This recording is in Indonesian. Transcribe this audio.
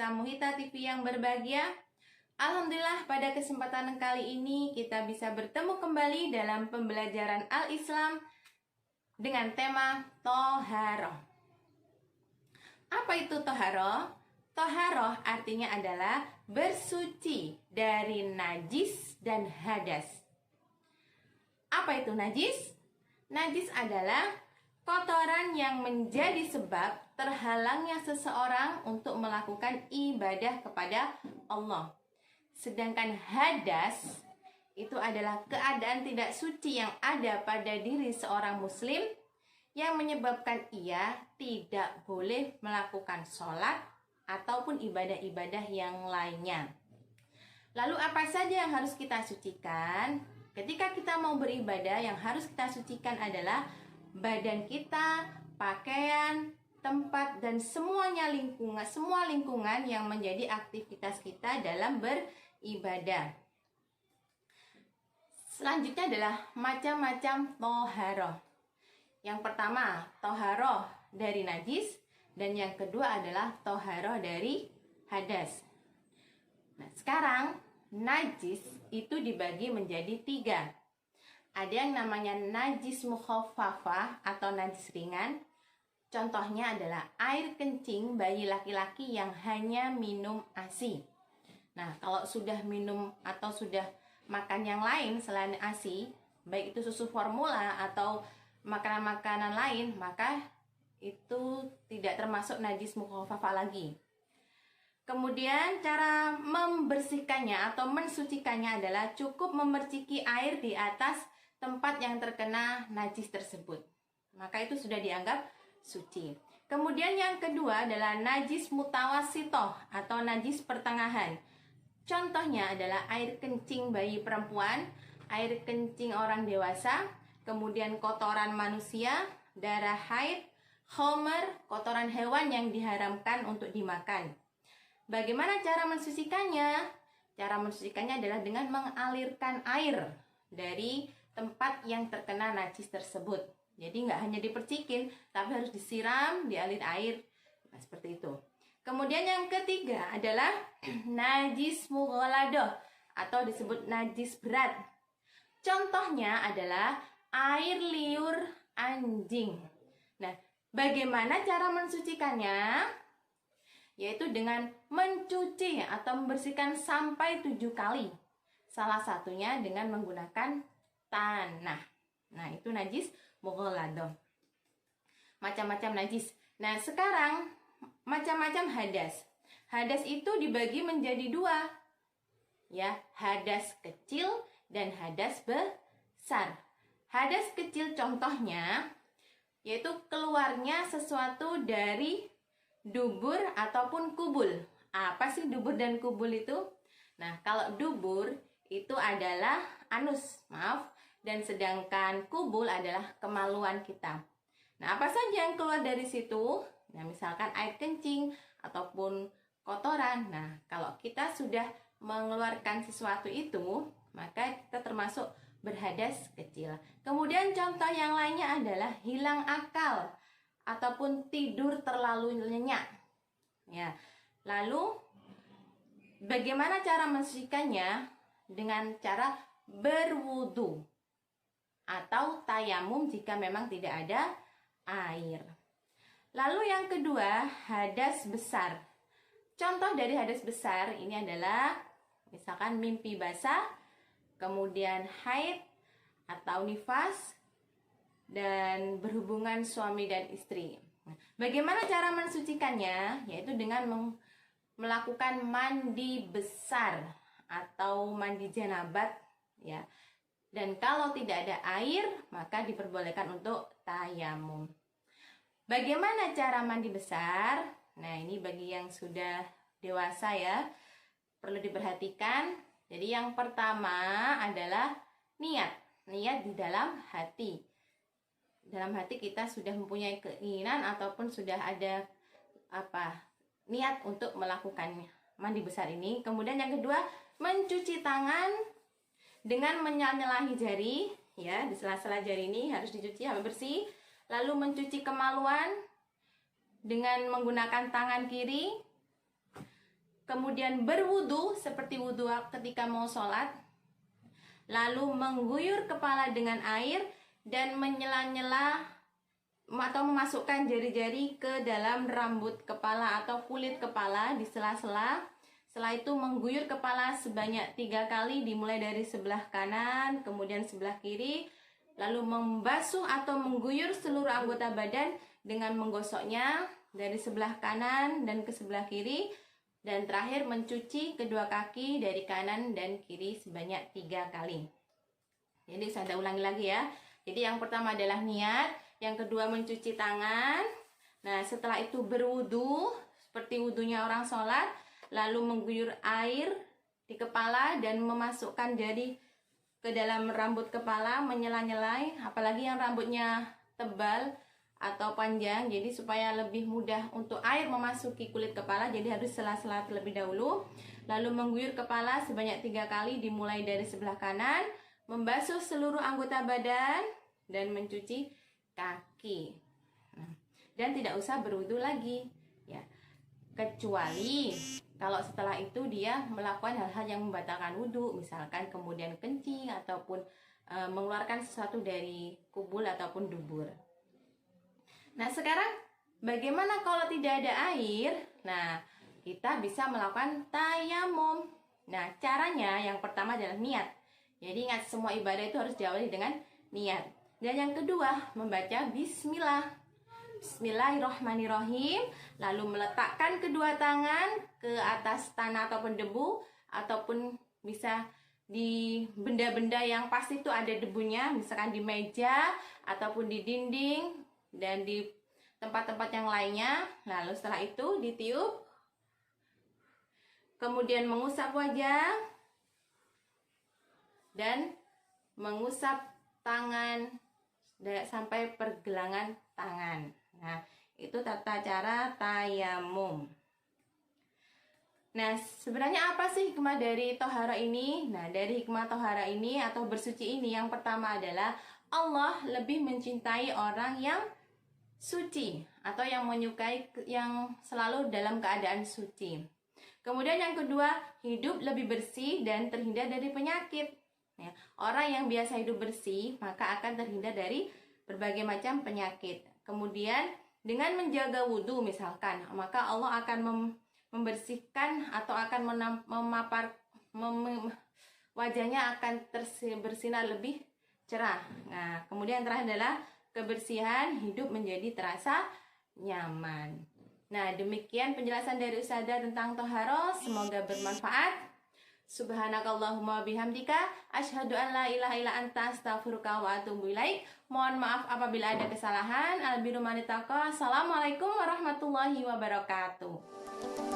pemirsa Muhita TV yang berbahagia. Alhamdulillah pada kesempatan kali ini kita bisa bertemu kembali dalam pembelajaran Al-Islam dengan tema Toharoh. Apa itu Toharoh? Toharoh artinya adalah bersuci dari najis dan hadas. Apa itu najis? Najis adalah kotoran yang menjadi sebab terhalangnya seseorang untuk melakukan ibadah kepada Allah. Sedangkan hadas itu adalah keadaan tidak suci yang ada pada diri seorang muslim yang menyebabkan ia tidak boleh melakukan sholat ataupun ibadah-ibadah yang lainnya. Lalu apa saja yang harus kita sucikan? Ketika kita mau beribadah, yang harus kita sucikan adalah badan kita, pakaian, tempat, dan semua lingkungan yang menjadi aktivitas kita dalam beribadah. Selanjutnya adalah macam-macam toharoh. Yang pertama, toharoh dari najis, dan yang kedua adalah toharoh dari hadas. Nah, sekarang najis itu dibagi menjadi 3. Ada yang namanya najis mukhaffafah atau najis ringan. Contohnya adalah air kencing bayi laki-laki yang hanya minum ASI. Nah, kalau sudah minum atau sudah makan yang lain selain ASI, baik itu susu formula atau makanan-makanan lain, maka itu tidak termasuk najis mukhaffafah lagi. Kemudian cara membersihkannya atau mensucikannya adalah cukup memerciki air di atas tempat yang terkena najis tersebut. Maka itu sudah dianggap suci. Kemudian yang kedua adalah najis mutawasitoh atau najis pertengahan. Contohnya adalah air kencing bayi perempuan, air kencing orang dewasa, kemudian kotoran manusia, darah haid, khomer, kotoran hewan yang diharamkan untuk dimakan. Bagaimana cara mensucikannya? Cara mensucikannya adalah dengan mengalirkan air dari tempat yang terkena najis tersebut. Jadi nggak hanya dipercikin, tapi harus disiram, dialir air. Nah, seperti itu. Kemudian yang ketiga adalah najis mughaladoh atau disebut najis berat. Contohnya adalah air liur anjing. Nah, bagaimana cara mensucikannya? Yaitu dengan mencuci atau membersihkan sampai 7 kali. Salah satunya dengan menggunakan tanah. Nah, itu najis mughaladoh. Macam-macam najis. Nah, sekarang macam-macam hadas. Hadas itu dibagi menjadi 2. Ya, hadas kecil dan hadas besar. Hadas kecil contohnya yaitu keluarnya sesuatu dari dubur ataupun kubul. Apa sih dubur dan kubul itu? Nah, kalau dubur itu adalah anus, dan sedangkan kubul adalah kemaluan kita. Nah, apa saja yang keluar dari situ? Nah, misalkan air kencing ataupun kotoran. Nah, kalau kita sudah mengeluarkan sesuatu itu, maka kita termasuk berhadas kecil. Kemudian contoh yang lainnya adalah hilang akal ataupun tidur terlalu nyenyak. Ya. Lalu bagaimana cara mensucikannya? Dengan cara berwudu atau tayamum jika memang tidak ada air. Lalu yang kedua, hadas besar. Contoh dari hadas besar ini adalah misalkan mimpi basah, kemudian haid atau nifas, dan berhubungan suami dan istri. Bagaimana cara mensucikannya? Yaitu dengan melakukan mandi besar atau mandi janabat, ya. Dan kalau tidak ada air, maka diperbolehkan untuk tayamum. Bagaimana cara mandi besar? Nah, ini bagi yang sudah dewasa ya, perlu diperhatikan. Jadi yang pertama adalah niat di dalam hati. Dalam hati kita sudah mempunyai keinginan ataupun sudah ada niat untuk melakukannya, mandi besar ini. Kemudian yang kedua, mencuci tangan dengan menyalahi jari, ya, di sela-sela jari ini harus dicuci sampai bersih. Lalu mencuci kemaluan dengan menggunakan tangan kiri. kemudian berwudu seperti wudu ketika mau sholat, lalu mengguyur kepala dengan air dan menyela-nyela atau memasukkan jari-jari ke dalam rambut kepala atau kulit kepala di sela-sela. Setelah itu mengguyur kepala sebanyak 3 kali, dimulai dari sebelah kanan, kemudian sebelah kiri, lalu membasuh atau mengguyur seluruh anggota badan dengan menggosoknya dari sebelah kanan dan ke sebelah kiri, dan terakhir mencuci kedua kaki dari kanan dan kiri sebanyak 3 kali. Jadi saya ulangi lagi ya. Jadi yang pertama adalah niat, yang kedua mencuci tangan. Nah, setelah itu berwudu seperti wudunya orang sholat, lalu mengguyur air di kepala dan memasukkan jari ke dalam rambut kepala, menyela-nyelai, apalagi yang rambutnya tebal atau panjang, jadi supaya lebih mudah untuk air memasuki kulit kepala, jadi harus sela-sela terlebih dahulu. Lalu mengguyur kepala sebanyak 3 kali, dimulai dari sebelah kanan, membasuh seluruh anggota badan dan mencuci kaki. Dan tidak usah berwudu lagi ya, kecuali kalau setelah itu dia melakukan hal-hal yang membatalkan wudhu, misalkan kemudian kencing ataupun mengeluarkan sesuatu dari kubul ataupun dubur. Nah, sekarang bagaimana kalau tidak ada air? Nah, kita bisa melakukan tayamum. Nah, caranya yang pertama adalah niat. Jadi ingat, semua ibadah itu harus diawali dengan niat. Dan yang kedua, membaca bismillah. Bismillahirrahmanirrahim. Lalu meletakkan kedua tangan ke atas tanah ataupun debu, ataupun bisa di benda-benda yang pasti itu ada debunya, misalkan di meja ataupun di dinding dan di tempat-tempat yang lainnya. Lalu setelah itu ditiup, kemudian mengusap wajah dan mengusap tangan sampai pergelangan tangan. Nah, itu tata cara tayamum. Nah, sebenarnya apa sih hikmah dari tohara ini? Nah, dari hikmah tohara ini atau bersuci ini, yang pertama adalah Allah lebih mencintai orang yang suci atau yang menyukai yang selalu dalam keadaan suci. Kemudian yang kedua, hidup lebih bersih dan terhindar dari penyakit. Ya, orang yang biasa hidup bersih maka akan terhindar dari berbagai macam penyakit. Kemudian dengan menjaga wudhu misalkan, maka Allah akan membersihkan atau akan wajahnya akan bersinar lebih cerah. Nah, kemudian yang terakhir adalah kebersihan hidup menjadi terasa nyaman. Nah, demikian penjelasan dari Ustazah tentang toharo. Semoga bermanfaat. Subhanakallahumma bihamdika asyhadu an la ilaha illa anta astaghfiruka wa atubu ilaik. Mohon maaf apabila ada kesalahan. Albirru manitaqa. Assalamualaikum warahmatullahi wabarakatuh.